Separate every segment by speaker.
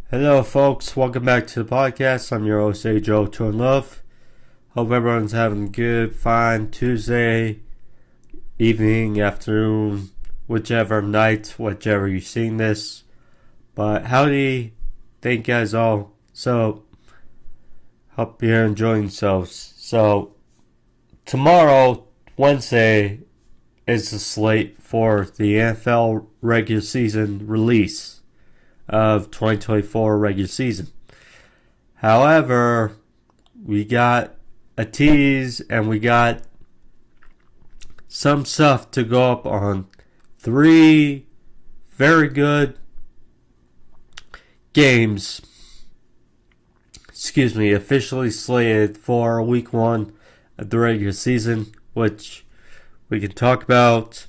Speaker 1: Hello, folks. Welcome back to the podcast. I'm your host, Joe to Love. Hope everyone's having a good, fine Tuesday evening, afternoon, whichever night, whichever you're seeing this. But howdy, thank you guys all. So, hope you're enjoying yourselves. So, tomorrow, Wednesday, is the slate for the NFL regular season release of 2024 regular season. However, we got a tease and we got some stuff to go up on three very good games, officially slated for week one of the regular season, which we can talk about.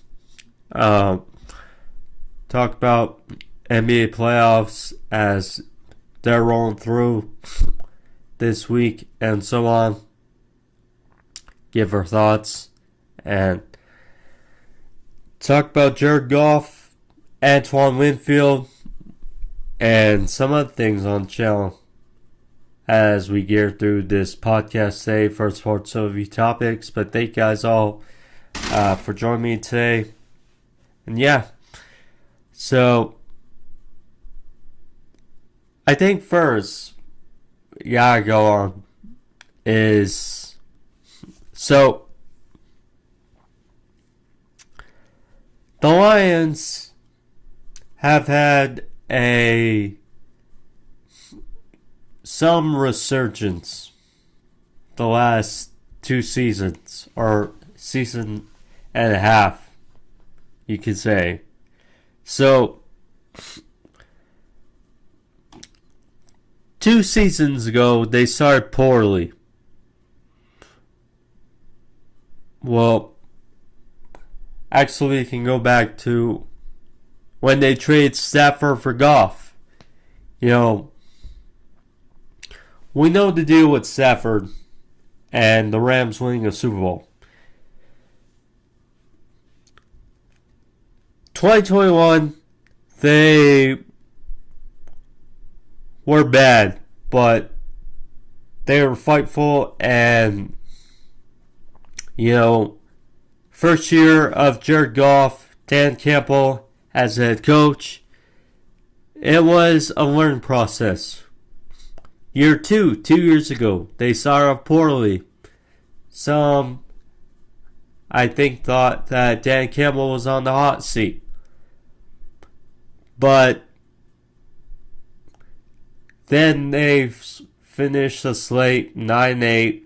Speaker 1: NBA playoffs as they're rolling through this week and so on. Give our thoughts and talk about Jared Goff, Antoine Winfield, and some other things on the channel as we gear through this podcast today for sports overview topics. But thank you guys all for joining me today. And yeah, so I think first, gotta go on is, so the Lions have had some resurgence the last two seasons, or season and a half, you could say. So, 2 seasons ago, they started poorly. Well, actually, we can go back to when they traded Stafford for Goff. You know, we know the deal with Stafford and the Rams winning a Super Bowl. 2021, they were bad, but they were fightful, and first year of Jared Goff, Dan Campbell as head coach, it was a learning process. Year 2 years ago, they started off poorly. Some, I think, thought that Dan Campbell was on the hot seat, but then they finished the slate 9-8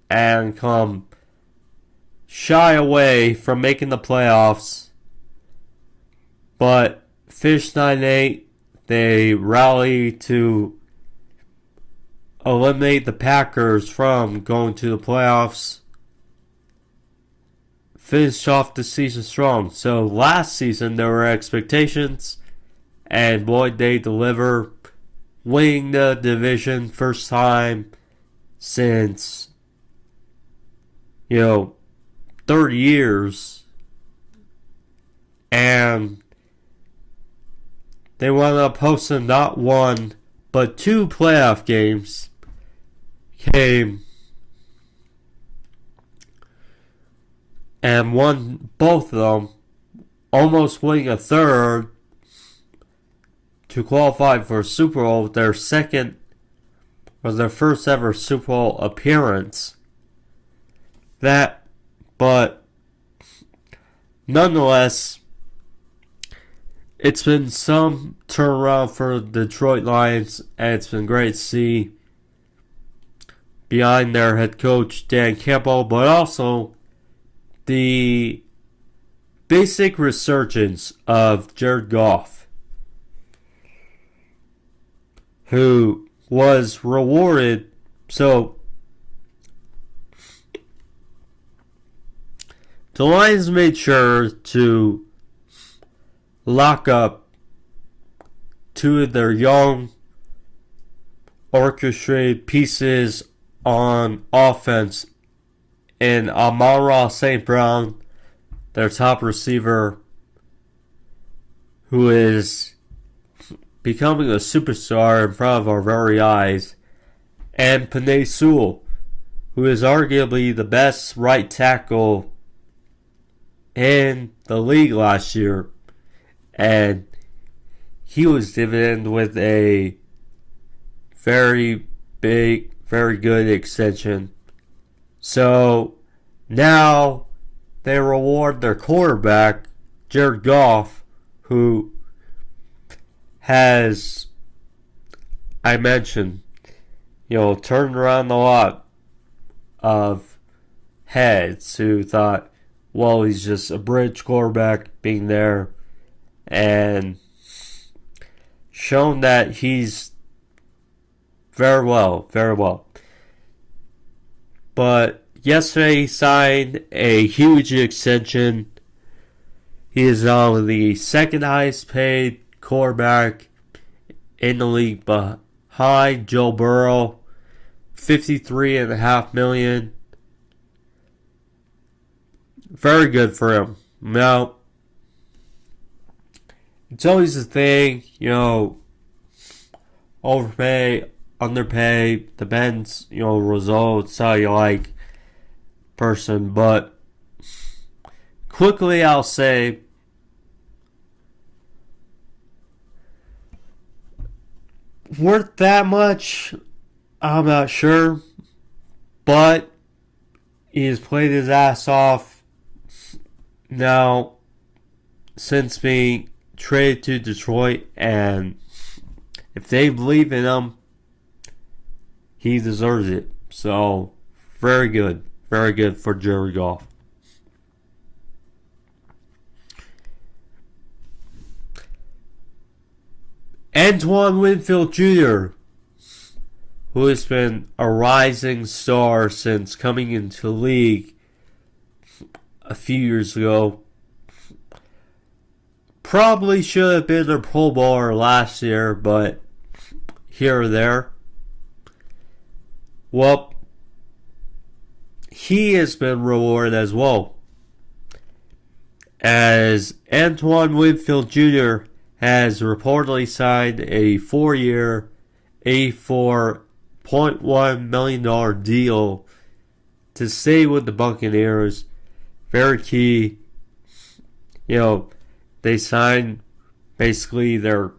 Speaker 1: and come shy away from making the playoffs. But finished 9-8. They rallied to eliminate the Packers from going to the playoffs. Finished off the season strong. So last season there were expectations, and boy, they deliver. Winning the division first time since 30 years, and they wound up hosting not one but 2 playoff games. Came and won both of them, almost winning a third to qualify for a Super Bowl, their first ever Super Bowl appearance. But nonetheless, it's been some turnaround for the Detroit Lions, and it's been great to see behind their head coach Dan Campbell, but also the basic resurgence of Jared Goff, who was rewarded. So, the Lions made sure to lock up 2 of their young, orchestrated pieces on offense in Amon-Ra St. Brown, their top receiver, who is becoming a superstar in front of our very eyes, and Penei Sewell, who is arguably the best right tackle in the league last year, and he was given with a very big, very good extension. So now they reward their quarterback, Jared Goff, who has, I mentioned, turned around a lot of heads who thought, well, he's just a bridge quarterback being there, and shown that he's very well, very well. But yesterday he signed a huge extension. He is now the second highest paid quarterback in the league behind Joe Burrow, $53.5 million. Very good for him. Now, it's always a thing, overpay, underpay, depends, results, how you like person. But quickly I'll say, worth that much, I'm not sure, but he has played his ass off now since being traded to Detroit, and if they believe in him, he deserves it. So, very good for Jared Goff. Antoine Winfield Jr., who has been a rising star since coming into the league a few years ago, probably should have been a Pro Bowler last year, but here or there. Well, he has been rewarded as well, as Antoine Winfield Jr. has reportedly signed a 4-year, $84.1 million deal to stay with the Buccaneers. Very key. They signed basically their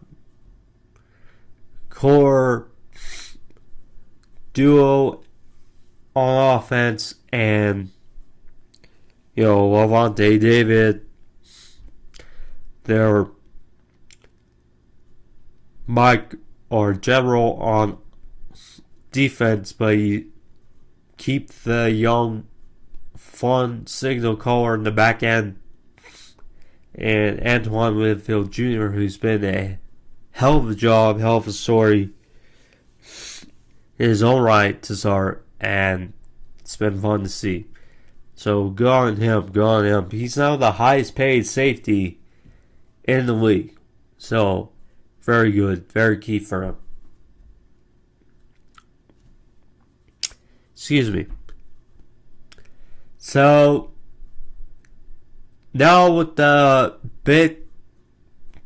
Speaker 1: core duo on offense, and Lavonte David, their Mike or general on defense, but you keep the young, fun signal caller in the back end. And Antoine Winfield Jr., who's been a hell of a job, hell of a story in his own right to start, and it's been fun to see. So good on him. He's now the highest paid safety in the league. So very good, very key for him. Excuse me. So now with the big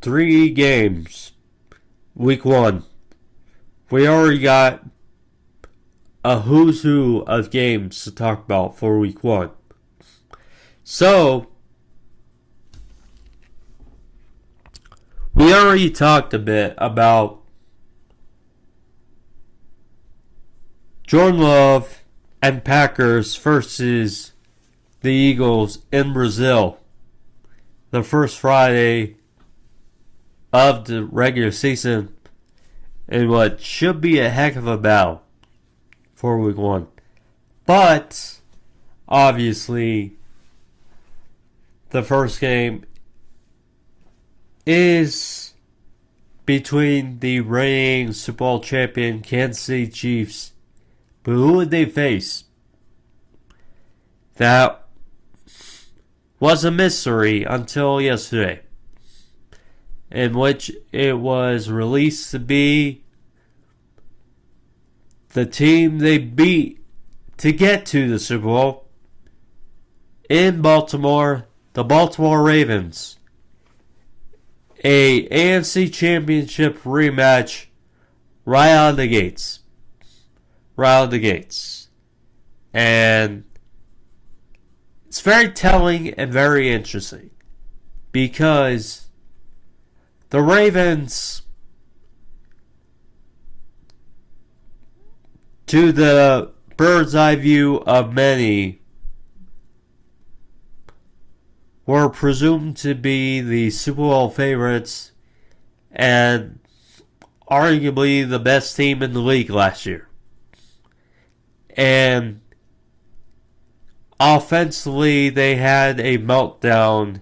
Speaker 1: 3 games, week 1, we already got a who's who of games to talk about for week 1. So, we already talked a bit about Jordan Love and Packers versus the Eagles in Brazil, the first Friday of the regular season, in what should be a heck of a battle for week 1. But obviously the first game is between the reigning Super Bowl champion Kansas City Chiefs. But who would they face? That was a mystery until yesterday, in which it was released to be the team they beat to get to the Super Bowl in Baltimore, the Baltimore Ravens. a AFC Championship rematch right out of the gates. Right out of the gates. And it's very telling and very interesting because the Ravens, to the bird's eye view of many, were presumed to be the Super Bowl favorites and arguably the best team in the league last year. And offensively, they had a meltdown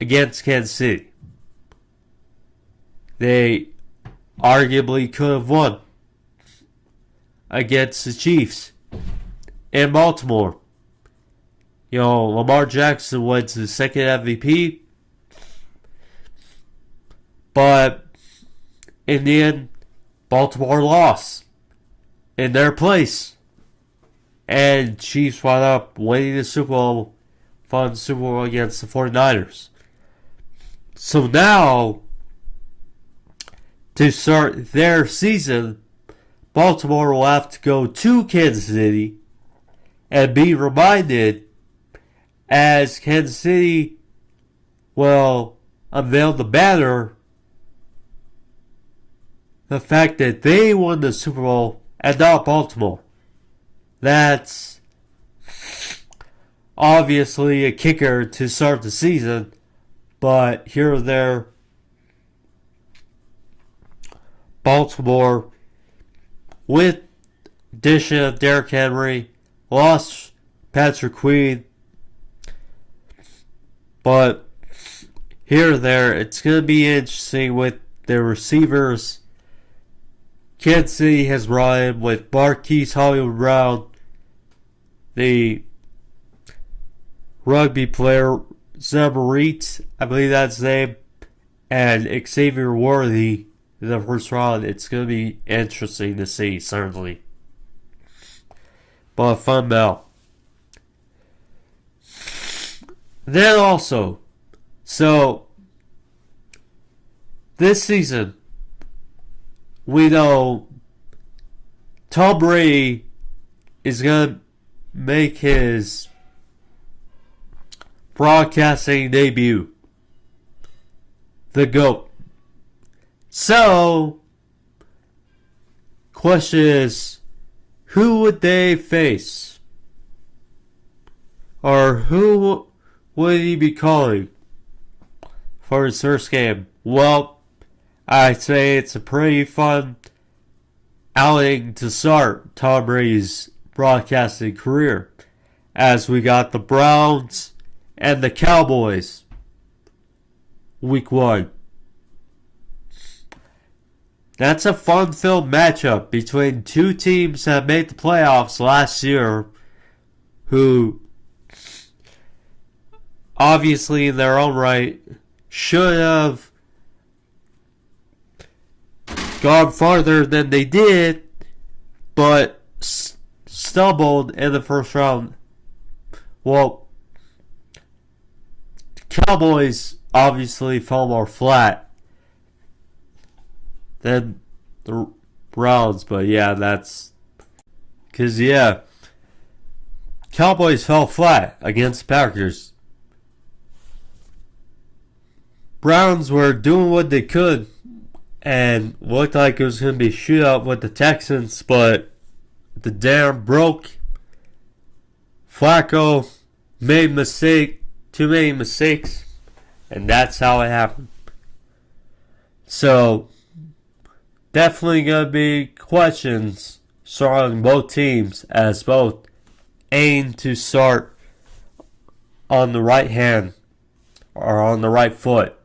Speaker 1: against Kansas City. They arguably could have won against the Chiefs in Baltimore. You know, Lamar Jackson wins the second MVP. But in the end, Baltimore lost in their place. And Chiefs wound up winning the Super Bowl, fun Super Bowl against the 49ers. So now, to start their season, Baltimore will have to go to Kansas City and be reminded, as Kansas City will unveil the banner, the fact that they won the Super Bowl and not Baltimore. That's obviously a kicker to start the season, but here or there, Baltimore, with addition of Derrick Henry, lost Patrick Queen, but here or there, it's going to be interesting with their receivers. Kansas City has brought in with Marquise Hollywood Brown, the rugby player Zabarit, I believe that's his name, and Xavier Worthy in the first round. It's going to be interesting to see, certainly. But a fun battle. Then also, so this season, we know Tom Brady is going to make his broadcasting debut. The GOAT. So, question is, who would they face? Or who would he be calling for his first game? Well, I'd say it's a pretty fun outing to start Tom Brady's broadcasting career, as we got the Browns and the Cowboys week 1. That's a fun-filled matchup between two teams that made the playoffs last year, who obviously in their own right should have gone farther than they did, but stumbled in the first round. Well, Cowboys obviously fell more flat than the Browns, but yeah, that's because, yeah, Cowboys fell flat against Packers. Browns were doing what they could and looked like it was going to be a shootout with the Texans, but the dam broke. Flacco made too many mistakes, and that's how it happened. So, definitely going to be questions surrounding both teams, as both aim to start on the right hand or on the right foot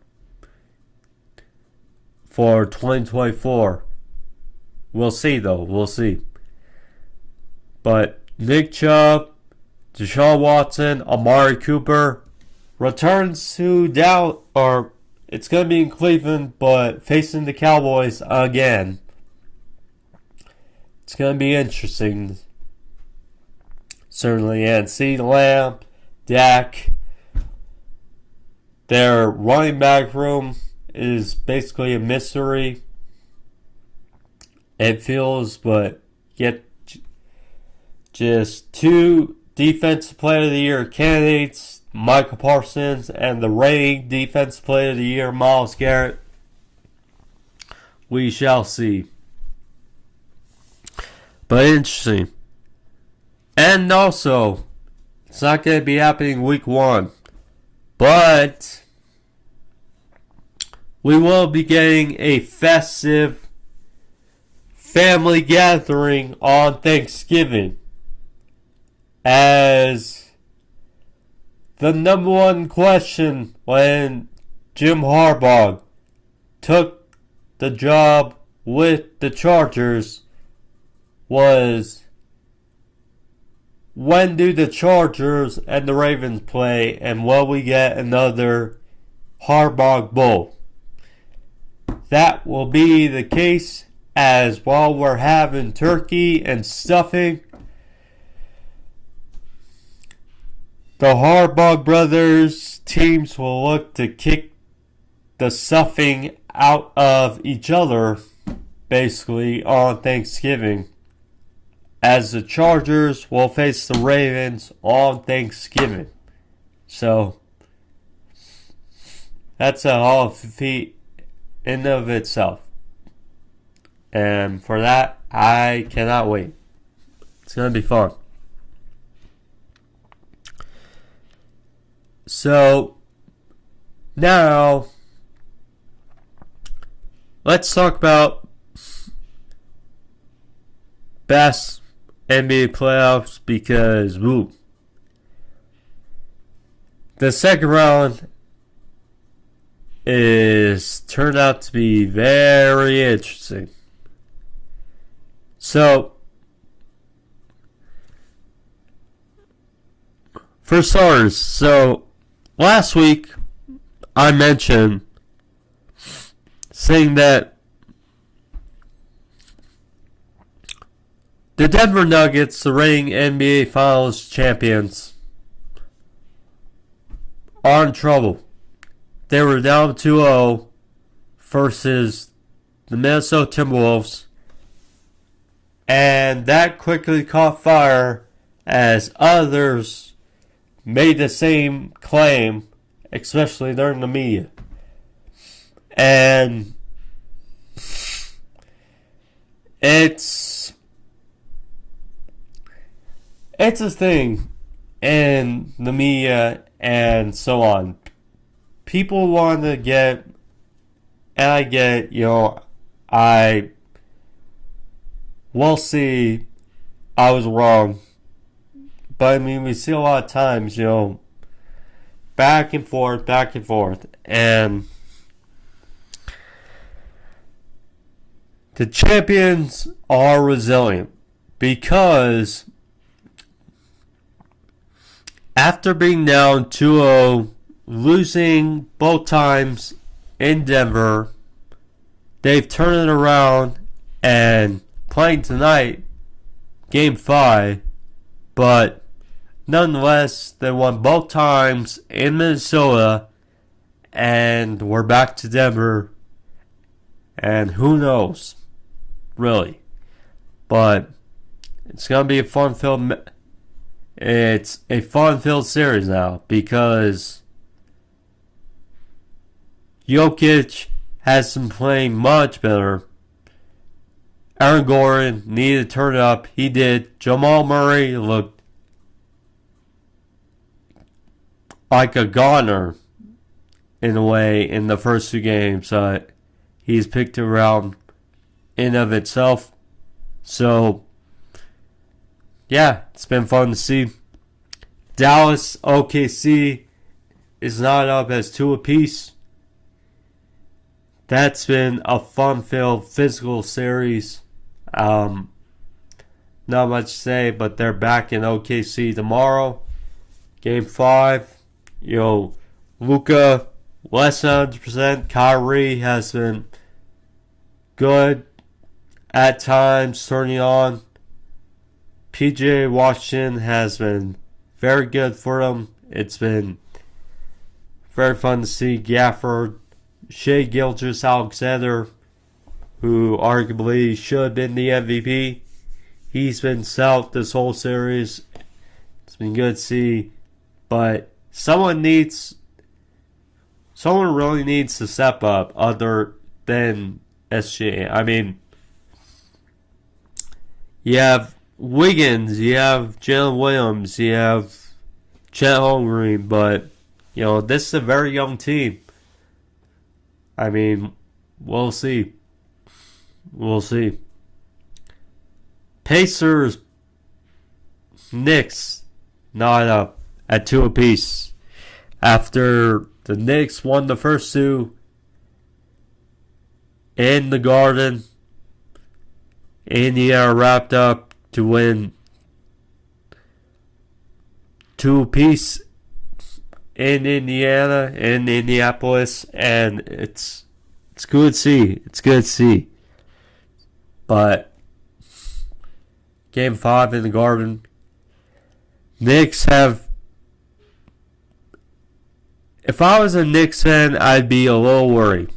Speaker 1: for 2024. We'll see, though. We'll see. But Nick Chubb, Deshaun Watson, Amari Cooper returns to doubt, or it's going to be in Cleveland, but facing the Cowboys again. It's going to be interesting. Certainly. And CeeDee Lamb, Dak, Their running back room is basically a mystery. It feels, but yet just two Defensive Player of the Year candidates, Michael Parsons and the reigning Defensive Player of the Year, Myles Garrett. We shall see. But interesting. And also, it's not going to be happening week 1. But we will be getting a festive family gathering on Thanksgiving. As the number one question when Jim Harbaugh took the job with the Chargers was, when do the Chargers and the Ravens play, and will we get another Harbaugh Bowl? That will be the case, as while we're having turkey and stuffing, the Harbaugh brothers teams will look to kick the stuffing out of each other, basically, on Thanksgiving, as the Chargers will face the Ravens on Thanksgiving. So, that's a Hall of Feat in of itself. And for that, I cannot wait. It's going to be fun. So, now, let's talk about best NBA playoffs, because, woo, the second round is turned out to be very interesting. So, for starters, last week I mentioned saying that the Denver Nuggets, the reigning NBA Finals champions, are in trouble. They were down 2-0 versus the Minnesota Timberwolves, and that quickly caught fire as others made the same claim, especially during the media. And it's a thing in the media and so on. People want to get, and I get, I will see I was wrong. But I mean, we see a lot of times, back and forth. And the champions are resilient, because after being down 2-0, losing both times in Denver, they've turned it around and playing tonight, Game 5, but nonetheless, they won both times in Minnesota, and we're back to Denver, and who knows, really. But it's going to be a fun-filled series now, because Jokic has been playing much better. Aaron Gordon needed to turn it up. He did. Jamal Murray looked like a goner in a way in the first 2 games. He's picked it around in of itself. So, yeah, it's been fun to see. Dallas, OKC is not up as 2 apiece. That's been a fun-filled physical series. Not much to say, but they're back in OKC tomorrow. Game 5. Luka, less than 100%. Kyrie has been good at times, turning on. PJ Washington has been very good for them. It's been Very fun to see Gafford, Shea Gilgeous-Alexander, who arguably should have been the MVP. He's been stout this whole series. It's been good to see. But someone really needs to step up other than SGA. I mean, you have Wiggins, you have Jalen Williams, you have Chet Holmgren, but, this is a very young team. I mean, we'll see. We'll see. Pacers, Knicks, not up at 2 apiece. After the Knicks won the first 2 in the Garden, Indiana wrapped up to win 2 apiece in Indiana, in Indianapolis, and it's good to see. It's good to see. But Game 5 in the Garden, Knicks have. If I was a Knicks fan, I'd be a little worried.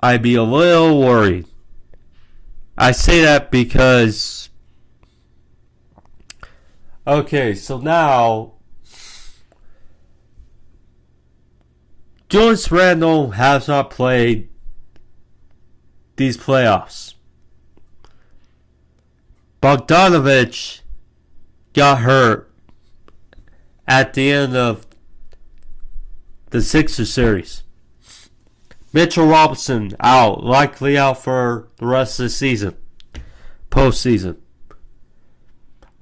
Speaker 1: I say that because. Okay, so now. Julius Randle has not played these playoffs. Bogdanovich got hurt at the end of the Sixers series. Mitchell Robinson out, likely out for the rest of the season, postseason.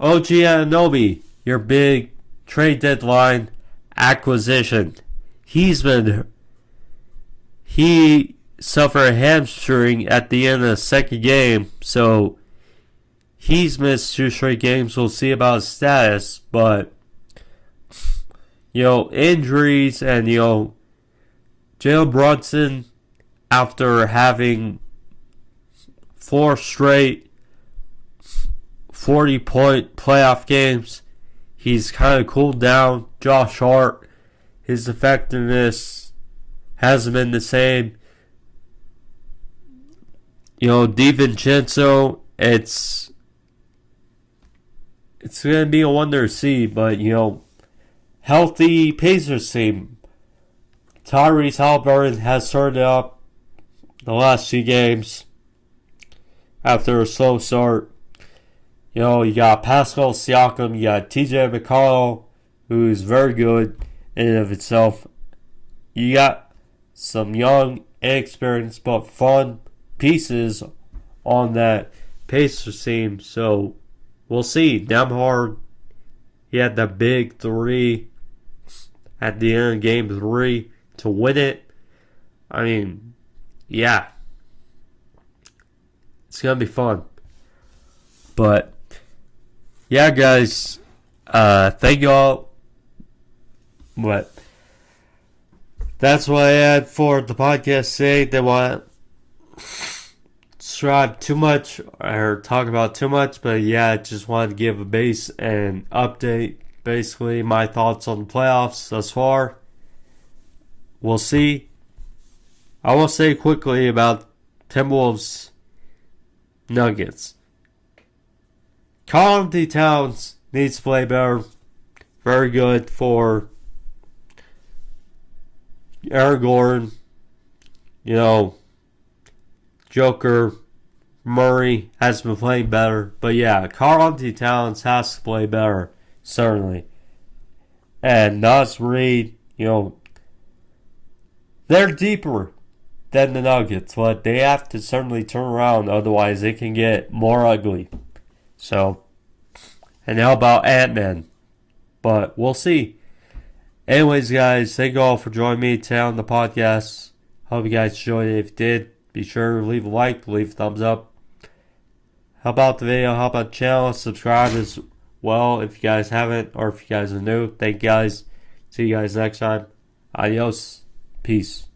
Speaker 1: OG Anunoby, your big trade deadline acquisition. He suffered a hamstring at the end of the second game, so he's missed 2 straight games. We'll see about his status, but injuries and Jalen Brunson, after having 4 straight 40-point playoff games, he's kind of cooled down. Josh Hart, his effectiveness hasn't been the same. DiVincenzo, it's going to be a wonder to see, but, healthy Pacers team. Tyrese Haliburton has turned up the last 2 games after a slow start. You got Pascal Siakam, you got TJ McConnell, who's very good in and of itself. You got some young, inexperienced, but fun pieces on that Pacers team, so we'll see. Nemhard, he had that big 3 at the end of game 3 to win it. I mean, yeah. It's going to be fun. But, yeah, guys. Thank you all. But that's what I had for the podcast today. They want to describe too much or talk about too much, but yeah, I just wanted to give a base and update. Basically, my thoughts on the playoffs thus far. We'll see. I will say quickly about Timberwolves Nuggets. Karl-Anthony Towns needs to play better. Very good for Aaron Gordon. Joker, Murray has been playing better. But yeah, Karl-Anthony Towns has to play better. Certainly. And Naz Reid, they're deeper than the Nuggets, but they have to certainly turn around, otherwise it can get more ugly. So, and how about Ant-Man? But we'll see. Anyways, guys, thank you all for joining me today on the podcast. Hope you guys enjoyed it. If you did, be sure to leave a like, leave a thumbs up. How about the video? How about the channel? Subscribe as well if you guys haven't, or if you guys are new. Thank you guys. See you guys next time. Adios. Peace.